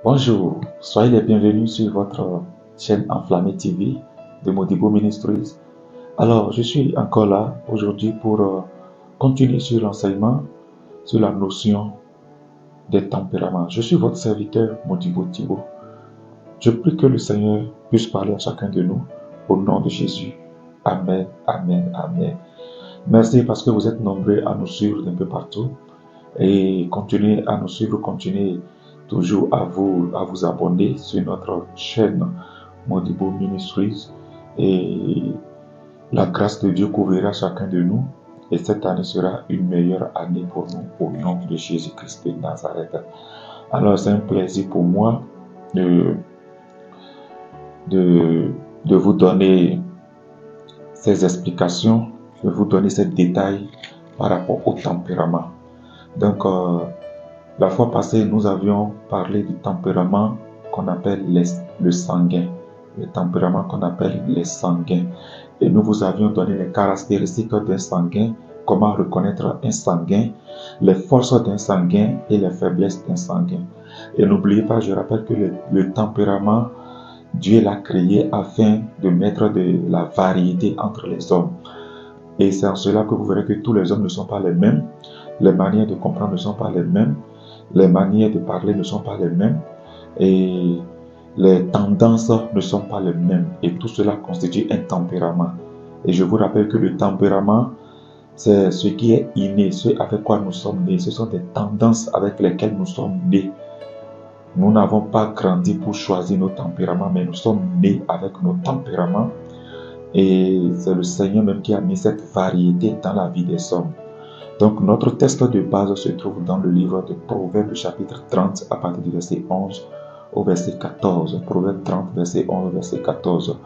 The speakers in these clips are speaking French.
Bonjour, soyez les bienvenus sur votre chaîne Enflammée TV de Modibo Ministries. Alors, je suis encore là aujourd'hui pour continuer sur l'enseignement sur la notion des tempéraments. Je suis votre serviteur Modibo Thibaut. Je prie que le Seigneur puisse parler à chacun de nous au nom de Jésus. Amen, amen, amen. Merci parce que vous êtes nombreux à nous suivre d'un peu partout et continuez à nous suivre, continuez toujours à vous abonner sur notre chaîne Modibo Ministries et la grâce de Dieu couvrira chacun de nous et cette année sera une meilleure année pour nous au nom de Jésus-Christ de Nazareth. Alors c'est un plaisir pour moi de, de vous donner ces explications, de vous donner ces détails par rapport au tempérament. Donc la fois passée, nous avions parlé du tempérament qu'on appelle le sanguin. Le tempérament qu'on appelle les sanguins. Et nous vous avions donné les caractéristiques d'un sanguin, comment reconnaître un sanguin, les forces d'un sanguin et les faiblesses d'un sanguin. Et n'oubliez pas, je rappelle que le tempérament, Dieu l'a créé afin de mettre de la variété entre les hommes. Et c'est en cela que vous verrez que tous les hommes ne sont pas les mêmes, les manières de comprendre ne sont pas les mêmes, les manières de parler ne sont pas les mêmes et les tendances ne sont pas les mêmes. Et tout cela constitue un tempérament. Et je vous rappelle que le tempérament, c'est ce qui est inné, ce avec quoi nous sommes nés. Ce sont des tendances avec lesquelles nous sommes nés. Nous n'avons pas grandi pour choisir nos tempéraments, mais nous sommes nés avec nos tempéraments. Et c'est le Seigneur même qui a mis cette variété dans la vie des hommes. Donc notre texte de base se trouve dans le livre de Proverbes chapitre 30 à partir du verset 11 au verset 14. Proverbes 30 verset 11 au verset 14.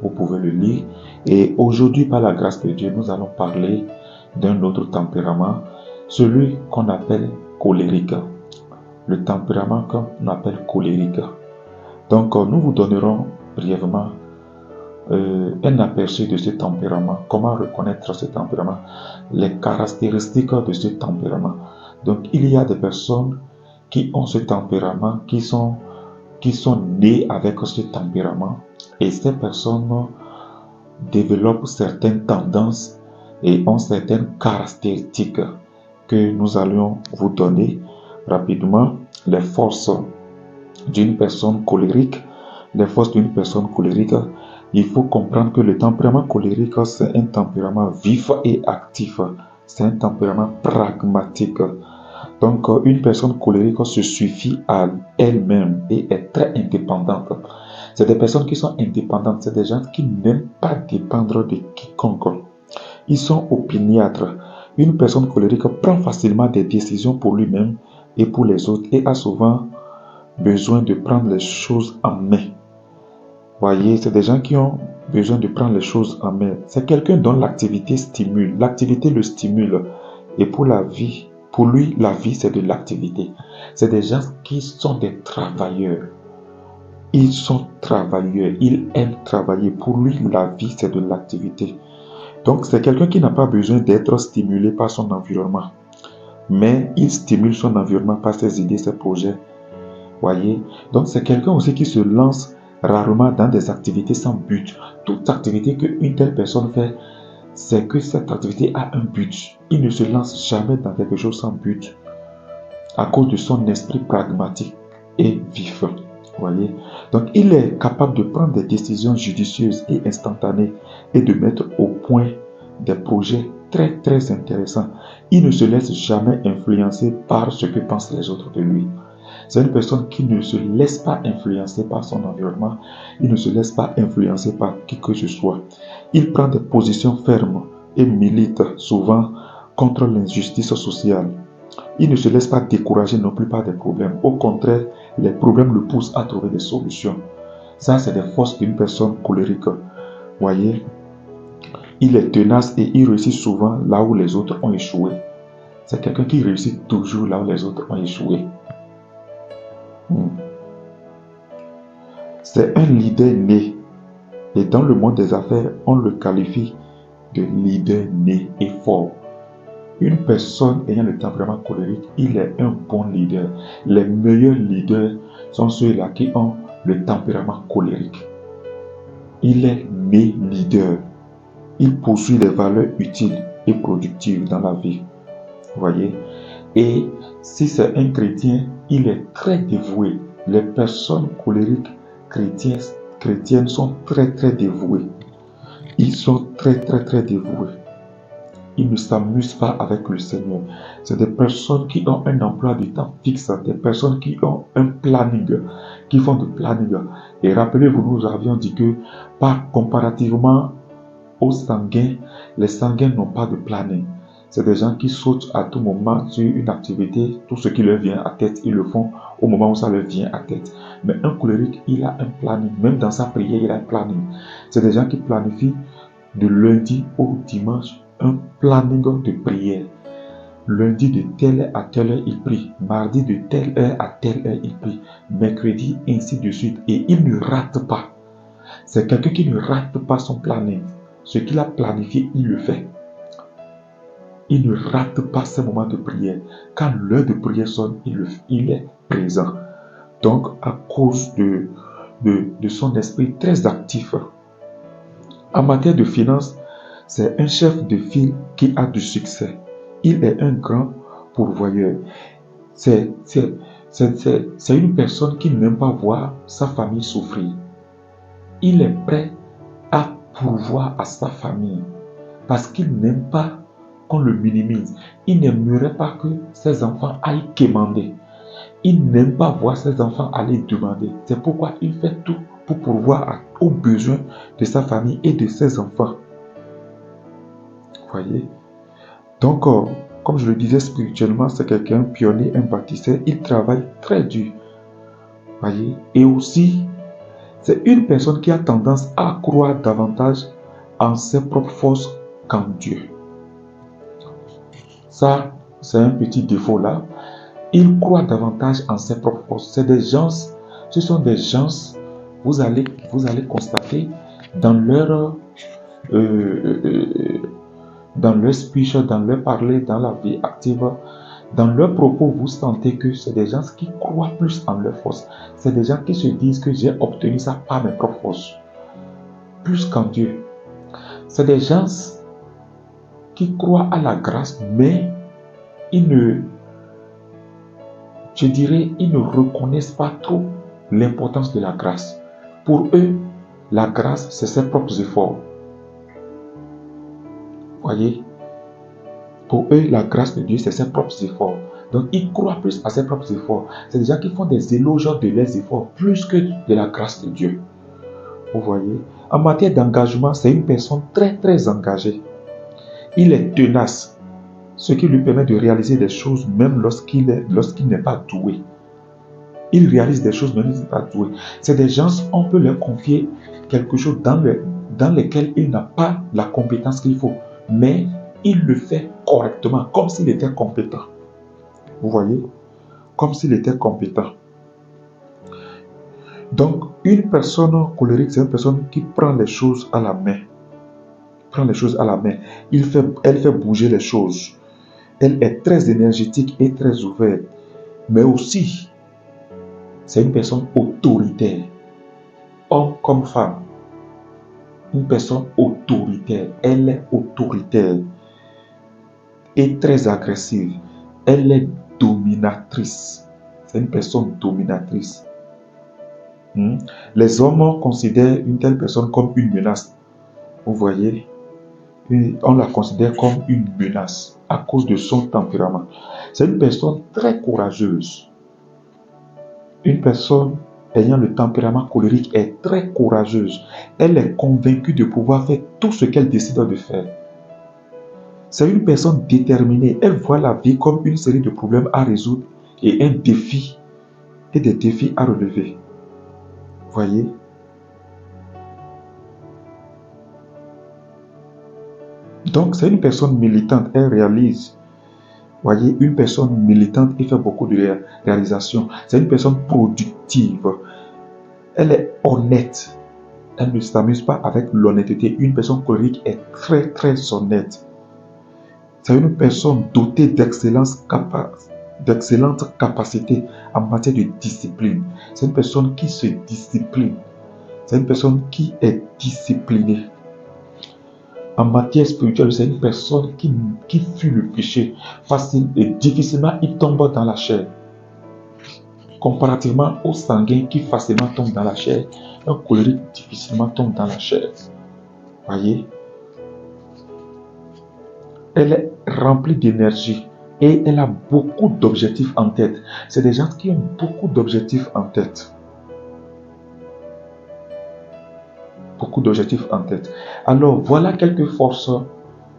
Vous pouvez le lire. Et aujourd'hui, par la grâce de Dieu, nous allons parler d'un autre tempérament, celui qu'on appelle colérique. Le tempérament qu'on appelle colérique. Donc nous vous donnerons brièvement un aperçu de ce tempérament, comment reconnaître ce tempérament, les caractéristiques de ce tempérament. Donc il y a des personnes qui ont ce tempérament, qui sont nées avec ce tempérament et ces personnes développent certaines tendances et ont certaines caractéristiques que nous allons vous donner rapidement. Les forces d'une personne colérique, les forces d'une personne colérique. Il faut comprendre que le tempérament colérique, c'est un tempérament vif et actif. C'est un tempérament pragmatique. Donc, une personne colérique se suffit à elle-même et est très indépendante. C'est des personnes qui sont indépendantes. C'est des gens qui n'aiment pas dépendre de quiconque. Ils sont opiniâtres. Une personne colérique prend facilement des décisions pour lui-même et pour les autres et a souvent besoin de prendre les choses en main. Voyez, c'est des gens qui ont besoin de prendre les choses en main. C'est quelqu'un dont l'activité stimule. L'activité le stimule. Et pour lui, la vie, c'est de l'activité. C'est des gens qui sont des travailleurs. Ils sont travailleurs. Ils aiment travailler. Pour lui, la vie, c'est de l'activité. Donc, c'est quelqu'un qui n'a pas besoin d'être stimulé par son environnement. Mais il stimule son environnement par ses idées, ses projets. Voyez, donc c'est quelqu'un aussi qui se lance rarement dans des activités sans but. Toute activité qu'une telle personne fait, c'est que cette activité a un but. Il ne se lance jamais dans quelque chose sans but à cause de son esprit pragmatique et vif. Voyez, donc il est capable de prendre des décisions judicieuses et instantanées et de mettre au point des projets très très intéressants. Il ne se laisse jamais influencer par ce que pensent les autres de lui. C'est une personne qui ne se laisse pas influencer par son environnement. Il ne se laisse pas influencer par qui que ce soit. Il prend des positions fermes et milite souvent contre l'injustice sociale. Il ne se laisse pas décourager non plus par des problèmes. Au contraire, les problèmes le poussent à trouver des solutions. Ça, c'est des forces d'une personne colérique. Voyez, il est tenace et il réussit souvent là où les autres ont échoué. C'est quelqu'un qui réussit toujours là où les autres ont échoué. C'est un leader né. Et dans le monde des affaires, on le qualifie de leader né et fort. Une personne ayant le tempérament colérique, il est un bon leader. Les meilleurs leaders sont ceux-là qui ont le tempérament colérique. Il est né leader. Il poursuit les valeurs utiles et productives dans la vie. Vous voyez? Et si c'est un chrétien, il est très dévoué. Les personnes colériques chrétiennes sont très très dévouées. Ils sont très très très dévoués. Ils ne s'amusent pas avec le Seigneur. C'est des personnes qui ont un emploi du temps fixe, des personnes qui ont un planning, qui font du planning. Et rappelez-vous, nous avions dit que comparativement aux sanguins, les sanguins n'ont pas de planning. C'est des gens qui sautent à tout moment sur une activité, tout ce qui leur vient à tête, ils le font au moment où ça leur vient à tête. Mais un colérique, il a un planning. Même dans sa prière, il a un planning. C'est des gens qui planifient de lundi au dimanche un planning de prière. Lundi de telle heure à telle heure, il prie. Mardi de telle heure à telle heure, il prie. Mercredi, ainsi de suite. Et il ne rate pas. C'est quelqu'un qui ne rate pas son planning. Ce qu'il a planifié, il le fait. Il ne rate pas ses moments de prière. Quand l'heure de prière sonne, il est présent. Donc, à cause de son esprit très actif. En matière de finances, c'est un chef de file qui a du succès. Il est un grand pourvoyeur. C'est une personne qui n'aime pas voir sa famille souffrir. Il est prêt à pourvoir à sa famille parce qu'il n'aime pas qu'on le minimise. Il n'aimerait pas que ses enfants aillent quémander. Il n'aime pas voir ses enfants aller demander. C'est pourquoi il fait tout pour pourvoir aux besoins de sa famille et de ses enfants. Voyez? Donc, comme je le disais spirituellement, c'est quelqu'un pionnier, un bâtisseur. Il travaille très dur. Voyez? Et aussi, c'est une personne qui a tendance à croire davantage en ses propres forces qu'en Dieu. Ça, c'est un petit défaut là. Il croit davantage en ses propres forces. Ce sont des gens, vous allez constater dans leur speech, dans leur parler, dans la vie active, dans leurs propos, vous sentez que c'est des gens qui croient plus en leur force. C'est des gens qui se disent que j'ai obtenu ça par mes propres forces, plus qu'en Dieu. C'est des gens qui croient à la grâce, mais ils ne reconnaissent pas trop l'importance de la grâce. Pour eux, la grâce, c'est ses propres efforts. Voyez? Pour eux, la grâce de Dieu, c'est ses propres efforts. Donc, ils croient plus à ses propres efforts. C'est des gens qui font des éloges de leurs efforts plus que de la grâce de Dieu. Vous voyez? En matière d'engagement, c'est une personne très, très engagée. Il est tenace, ce qui lui permet de réaliser des choses même lorsqu'il n'est pas doué. Il réalise des choses même lorsqu'il n'est pas doué. C'est des gens, on peut leur confier quelque chose dans lequel il n'a pas la compétence qu'il faut. Mais il le fait correctement, comme s'il était compétent. Vous voyez? Comme s'il était compétent. Donc, une personne colérique, c'est une personne qui prend les choses à la main. Elle fait bouger les choses. Elle est très énergétique et très ouverte. Mais aussi, c'est une personne autoritaire. Homme comme femme. Une personne autoritaire. Elle est autoritaire et très agressive. Elle est dominatrice. C'est une personne dominatrice. Les hommes considèrent une telle personne comme une menace. Vous voyez? On la considère comme une menace à cause de son tempérament. C'est une personne très courageuse. Une personne ayant le tempérament colérique est très courageuse. Elle est convaincue de pouvoir faire tout ce qu'elle décide de faire. C'est une personne déterminée. Elle voit la vie comme une série de problèmes à résoudre et des défis à relever. Voyez? Donc, c'est une personne militante. Elle réalise. Voyez, une personne militante, il fait beaucoup de réalisations. C'est une personne productive. Elle est honnête. Elle ne s'amuse pas avec l'honnêteté. Une personne colérique est très, très honnête. C'est une personne dotée d'excellentes capacités en matière de discipline. C'est une personne qui se discipline. C'est une personne qui est disciplinée. En matière spirituelle, c'est une personne qui fuit le péché facile et difficilement il tombe dans la chair. Comparativement au sanguin qui facilement tombe dans la chair, un colérique difficilement tombe dans la chair. Voyez? Elle est remplie d'énergie et elle a beaucoup d'objectifs en tête. C'est des gens qui ont beaucoup d'objectifs en tête. Beaucoup d'objectifs en tête. Alors, voilà quelques forces,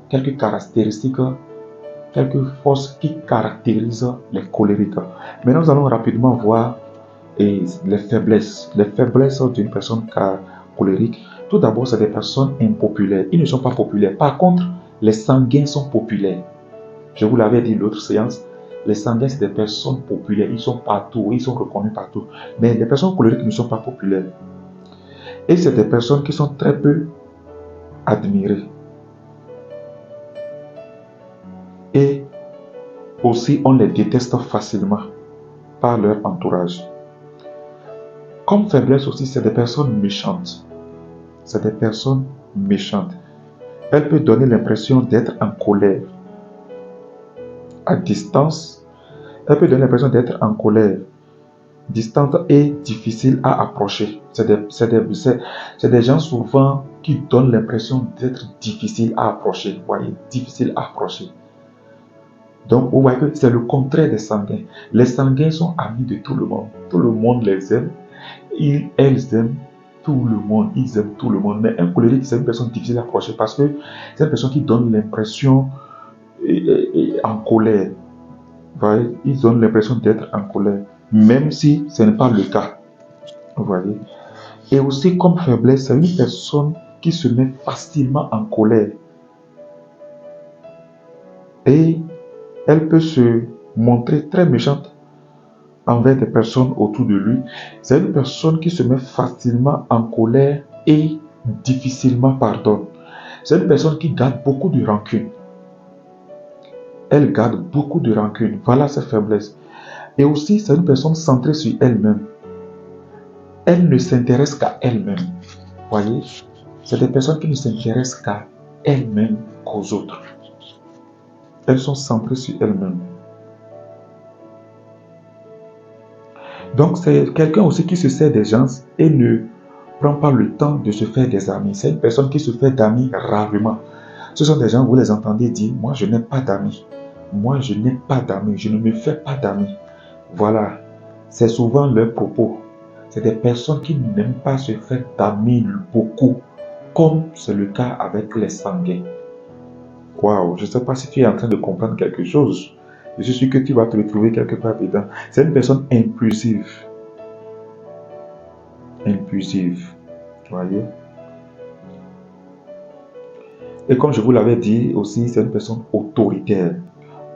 quelques caractéristiques, quelques forces qui caractérisent les colériques. Maintenant, nous allons rapidement voir les faiblesses. Les faiblesses d'une personne colérique. Tout d'abord, c'est des personnes impopulaires. Ils ne sont pas populaires. Par contre, les sanguins sont populaires. Je vous l'avais dit l'autre séance, les sanguins, c'est des personnes populaires. Ils sont partout, ils sont reconnus partout. Mais les personnes colériques ne sont pas populaires. Et c'est des personnes qui sont très peu admirées. Et aussi, on les déteste facilement par leur entourage. Comme faiblesse aussi, c'est des personnes méchantes. C'est des personnes méchantes. Elle peut donner l'impression d'être en colère. À distance, elle peut donner l'impression d'être en colère, distante et difficile à approcher. C'est des gens souvent qui donnent l'impression d'être difficile à approcher. Vous voyez, difficile à approcher. Donc, vous voyez que c'est le contraire des sanguins. Les sanguins sont amis de tout le monde. Tout le monde les aime. Elles aiment tout le monde. Ils aiment tout le monde. Mais un colérique, c'est une personne difficile à approcher parce que c'est une personne qui donne l'impression en colère. Vous voyez, ils donnent l'impression d'être en colère, même si ce n'est pas le cas. Vous voyez. Et aussi, comme faiblesse, c'est une personne qui se met facilement en colère. Et elle peut se montrer très méchante envers des personnes autour de lui. C'est une personne qui se met facilement en colère et difficilement pardonne. C'est une personne qui garde beaucoup de rancune. Elle garde beaucoup de rancune. Voilà ses faiblesses. Et aussi, c'est une personne centrée sur elle-même. Elle ne s'intéresse qu'à elle-même. Voyez, c'est des personnes qui ne s'intéressent qu'à elles-mêmes, qu'aux autres. Elles sont centrées sur elles-mêmes. Donc, c'est quelqu'un aussi qui se sert des gens et ne prend pas le temps de se faire des amis. C'est une personne qui se fait d'amis rarement. Ce sont des gens, vous les entendez dire, moi je n'ai pas d'amis. Moi je n'ai pas d'amis. Je ne me fais pas d'amis. Voilà. C'est souvent leur propos. C'est des personnes qui n'aiment pas se faire d'amis beaucoup, comme c'est le cas avec les sanguins. Waouh, je ne sais pas si tu es en train de comprendre quelque chose. Je suis sûr que tu vas te retrouver quelque part dedans. C'est une personne impulsive. Impulsive. Voyez? Et comme je vous l'avais dit aussi, c'est une personne autoritaire.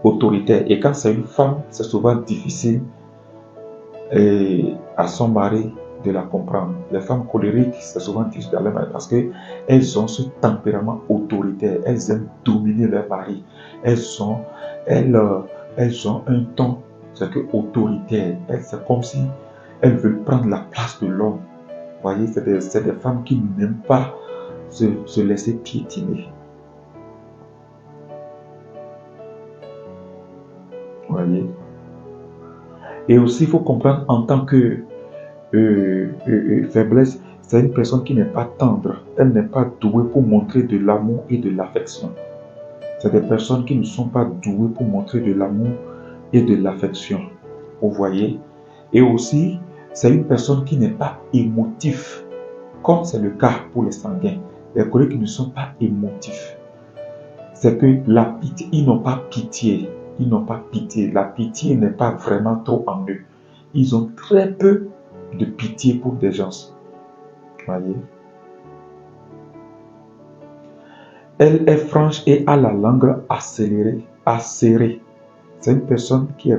Autoritaire. Et quand c'est une femme, c'est souvent difficile à son mari de la comprendre. Les femmes colériques, c'est souvent difficile à leur mari parce qu'elles ont ce tempérament autoritaire. Elles aiment dominer leur mari. Elles ont un ton, c'est que autoritaire. C'est comme si elles veulent prendre la place de l'homme. Vous voyez, c'est des femmes qui n'aiment pas se laisser piétiner. Vous voyez. Et aussi, il faut comprendre en tant que faiblesse, c'est une personne qui n'est pas tendre. Elle n'est pas douée pour montrer de l'amour et de l'affection. C'est des personnes qui ne sont pas douées pour montrer de l'amour et de l'affection. Vous voyez. Et aussi, c'est une personne qui n'est pas émotif, comme c'est le cas pour les sanguins. Les collègues qui ne sont pas émotifs. C'est que la pitié, ils n'ont pas pitié. Ils n'ont pas pitié. La pitié n'est pas vraiment trop en eux. Ils ont très peu de pitié pour des gens. Voyez. Elle est franche et a la langue acérée. C'est une personne qui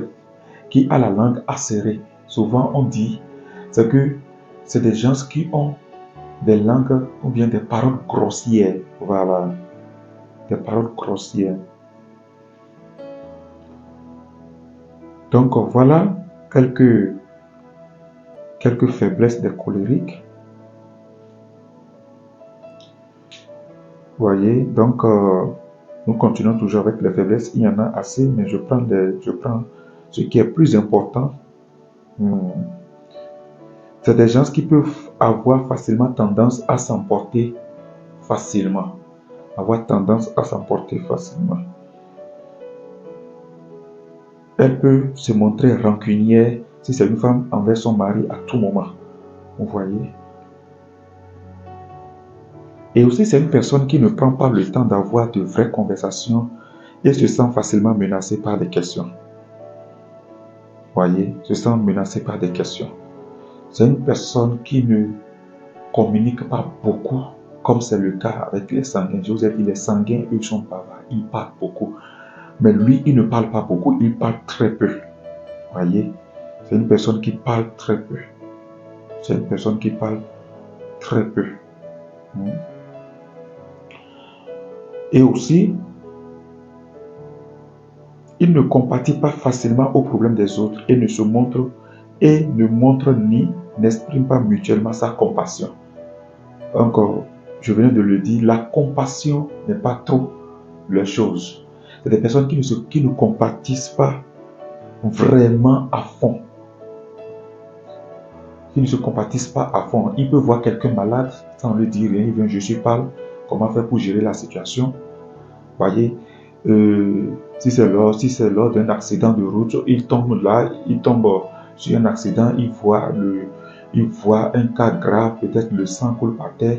a la langue acérée. Souvent on dit, c'est que c'est des gens qui ont des langues ou bien des paroles grossières. Voilà. Des paroles grossières. Donc voilà quelques faiblesses des colériques. Vous voyez, donc nous continuons toujours avec les faiblesses. Il y en a assez, mais je prends ce qui est plus important. C'est des gens qui peuvent avoir facilement tendance à s'emporter facilement. Avoir tendance à s'emporter facilement. Elle peut se montrer rancunière si c'est une femme envers son mari à tout moment. Vous voyez. Et aussi, c'est une personne qui ne prend pas le temps d'avoir de vraies conversations et se sent facilement menacée par des questions. Vous voyez, se sent menacée par des questions. C'est une personne qui ne communique pas beaucoup, comme c'est le cas avec les sanguins. Je vous ai dit, les sanguins, ils sont bavards, ils parlent beaucoup. Mais lui, il ne parle pas beaucoup, il parle très peu. Vous voyez, c'est une personne qui parle très peu. C'est une personne qui parle très peu. Et aussi, il ne compatit pas facilement aux problèmes des autres et ne montre ni n'exprime pas mutuellement sa compassion. Encore, je venais de le dire, la compassion n'est pas trop la chose. C'est des personnes qui ne compatissent pas vraiment à fond. Qui ne se compatissent pas à fond. Il peut voir quelqu'un malade sans lui dire rien. Il vient juste lui parler. Comment faire pour gérer la situation. Voyez, si c'est lors d'un accident de route, il tombe sur un accident, il voit un cas grave, peut-être le sang coule par terre.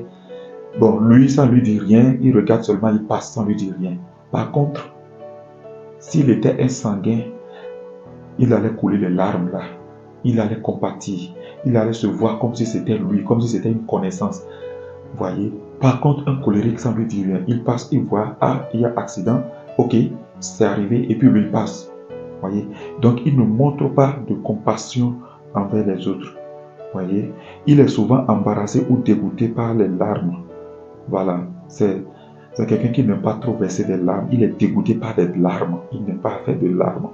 Bon, lui, sans lui dire rien, il regarde seulement, il passe sans lui dire rien. Par contre, s'il était un sanguin, il allait couler les larmes là. Il allait compatir. Il allait se voir comme si c'était lui, comme si c'était une connaissance. Vous voyez. Par contre, un colérique sans lui dire rien, il passe, il voit, ah, il y a accident, ok, c'est arrivé, et puis lui il passe. Vous voyez. Donc, il ne montre pas de compassion envers les autres. Vous voyez. Il est souvent embarrassé ou dégoûté par les larmes. Voilà. C'est quelqu'un qui n'aime pas trop verser des larmes. Il est dégoûté par des larmes. Il n'aime pas faire de larmes.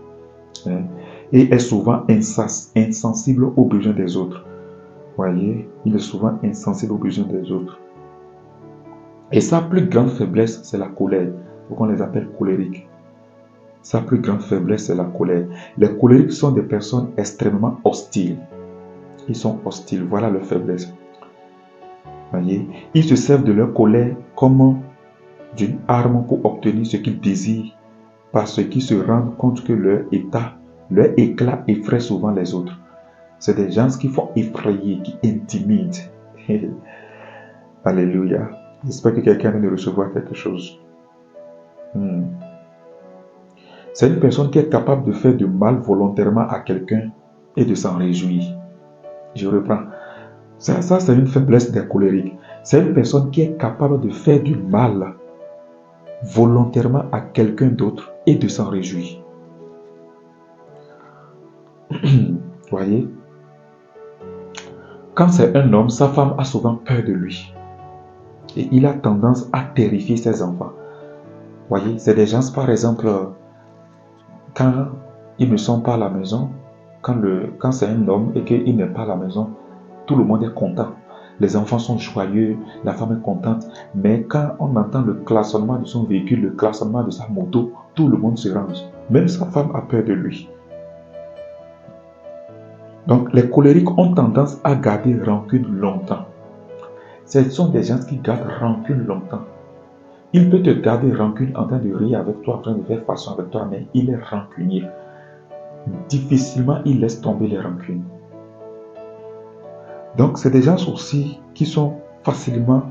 Et est souvent insensible aux besoins des autres. Vous voyez, il est souvent insensible aux besoins des autres. Et sa plus grande faiblesse, c'est la colère. Pourquoi on les appelle colériques? Sa plus grande faiblesse, c'est la colère. Les colériques sont des personnes extrêmement hostiles. Ils sont hostiles, voilà leur faiblesse. Vous voyez, ils se servent de leur colère comme d'une arme pour obtenir ce qu'ils désirent, parce qu'ils se rendent compte que leur éclat effraie souvent les autres. C'est des gens qui font effrayer, qui intimident. Alléluia. J'espère que quelqu'un vient de recevoir quelque chose. C'est une personne qui est capable de faire du mal volontairement à quelqu'un et de s'en réjouir. Je reprends. Ça c'est une faiblesse des colériques. C'est une personne qui est capable de faire du mal volontairement à quelqu'un d'autre et de s'en réjouir. Voyez, quand c'est un homme, sa femme a souvent peur de lui. Et il a tendance à terrifier ses enfants. Voyez, c'est des gens, par exemple, quand ils ne sont pas à la maison, quand c'est un homme et qu'il n'est pas à la maison, tout le monde est content. Les enfants sont joyeux, la femme est contente. Mais quand on entend le klaxonnement de son véhicule, le klaxonnement de sa moto, tout le monde se range. Même sa femme a peur de lui. Donc, les colériques ont tendance à garder rancune longtemps. Ce sont des gens qui gardent rancune longtemps. Il peut te garder rancune en train de rire avec toi, en train de faire façon avec toi, mais il est rancunier. Difficilement, il laisse tomber les rancunes. Donc, c'est des gens aussi qui tombent facilement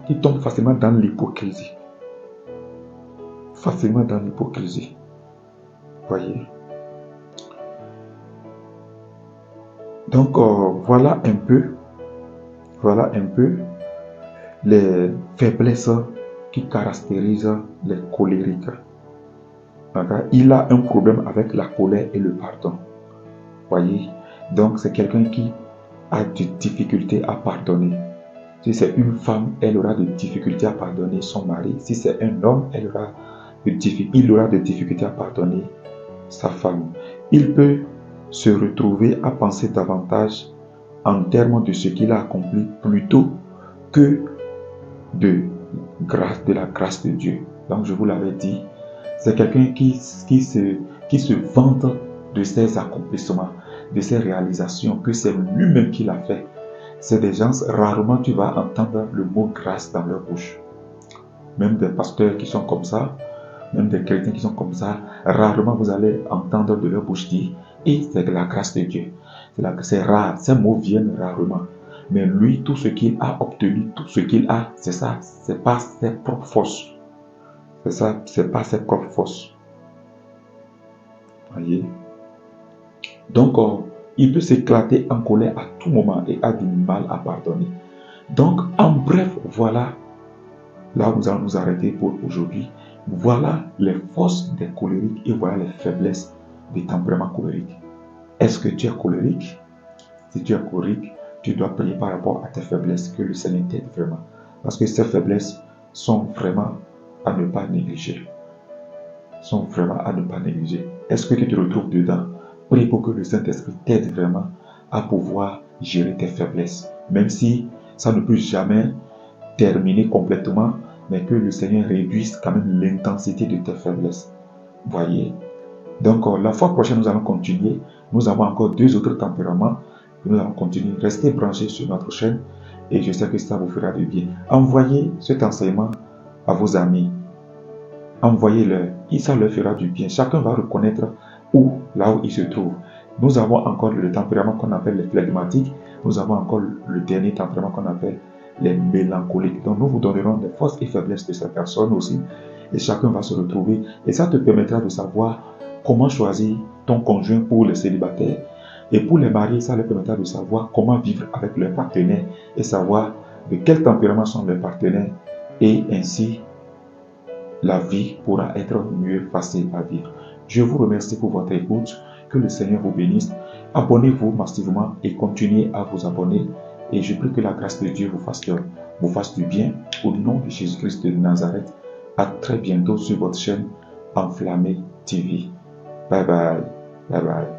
dans l'hypocrisie. Facilement dans l'hypocrisie. Voyez. Donc, voilà un peu les faiblesses qui caractérisent les colériques. Il a un problème avec la colère et le pardon. Voyez. Donc, c'est quelqu'un qui a des difficultés à pardonner. Si c'est une femme, elle aura des difficultés à pardonner son mari. Si c'est un homme, il aura des difficultés à pardonner sa femme. Il peut se retrouver à penser davantage en termes de ce qu'il a accompli plutôt que de la grâce de Dieu. Donc je vous l'avais dit, c'est quelqu'un qui se vante de ses accomplissements, de ses réalisations, que c'est lui-même qui l'a fait. C'est des gens, rarement tu vas entendre le mot grâce dans leur bouche. Même des pasteurs qui sont comme ça, même des chrétiens qui sont comme ça, rarement vous allez entendre de leur bouche dire « et c'est de la grâce de Dieu ». C'est rare, ces mots viennent rarement. Mais lui, tout ce qu'il a obtenu, tout ce qu'il a, c'est ça, c'est pas ses propres forces. C'est ça, c'est pas ses propres forces. Voyez? Donc, il peut s'éclater en colère à tout moment et a du mal à pardonner. Donc, en bref, voilà, là où nous allons nous arrêter pour aujourd'hui. Voilà les forces des colériques et voilà les faiblesses des tempéraments colériques. Est-ce que tu es colérique? Si tu es colérique, tu dois prier par rapport à tes faiblesses, que le Seigneur t'aide vraiment. Parce que ces faiblesses sont vraiment à ne pas négliger. Est-ce que tu te retrouves dedans? Prie pour que le Saint-Esprit t'aide vraiment à pouvoir gérer tes faiblesses. Même si ça ne peut jamais terminer complètement, mais que le Seigneur réduise quand même l'intensité de tes faiblesses. Voyez? Donc, la fois prochaine, nous allons continuer. Nous avons encore 2 autres tempéraments. Nous allons continuer. Restez branchés sur notre chaîne et je sais que ça vous fera du bien. Envoyez cet enseignement à vos amis. Envoyez-leur. Et ça leur fera du bien. Chacun va reconnaître là où il se trouve. Nous avons encore le tempérament qu'on appelle les flegmatiques. Nous avons encore le dernier tempérament qu'on appelle les mélancoliques. Donc, nous vous donnerons les forces et faiblesses de cette personne aussi. Et chacun va se retrouver. Et ça te permettra de savoir comment choisir ton conjoint pour les célibataires. Et pour les mariés, ça leur permettra de savoir comment vivre avec leurs partenaires et savoir de quel tempérament sont leurs partenaires. Et ainsi, la vie pourra être mieux facile à vivre. Je vous remercie pour votre écoute. Que le Seigneur vous bénisse. Abonnez-vous massivement et continuez à vous abonner. Et je prie que la grâce de Dieu vous fasse du bien. Au nom de Jésus-Christ de Nazareth. À très bientôt sur votre chaîne Enflammé TV. Bye bye. Bye bye.